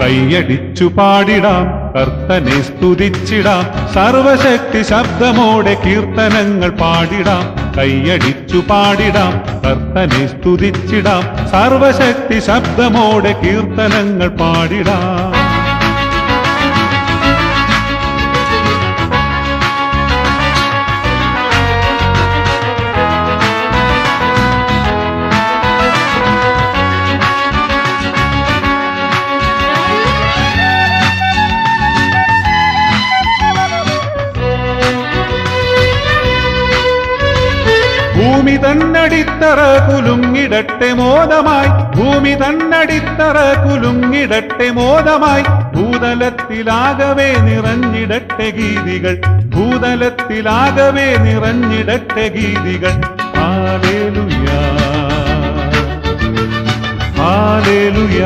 കൈയടിച്ചു പാടിടാം, കർത്തനെ സ്തുതിച്ചിടാം, സർവശക്തി ശബ്ദമോടെ കീർത്തനങ്ങൾ പാടിടാം. കൈയടിച്ചു പാടിടാം, കർത്തനെ സ്തുതിച്ചിടാം, സർവശക്തി ശബ്ദമോടെ കീർത്തനങ്ങൾ പാടിടാം. ഭൂമി തന്നടിത്തറ കുലുങ്ങിടട്ടെ മോദമായി, ഭൂമി തന്നടിത്തറ കുലുങ്ങിടട്ടെ മോദമായി, ഭൂതലത്തിലാകവേ നിറഞ്ഞിടട്ടെ ഗീതികൾ, ഭൂതലത്തിലാകവേ നിറഞ്ഞിടട്ടെ ഗീതികൾ. Hallelujah hallelujah.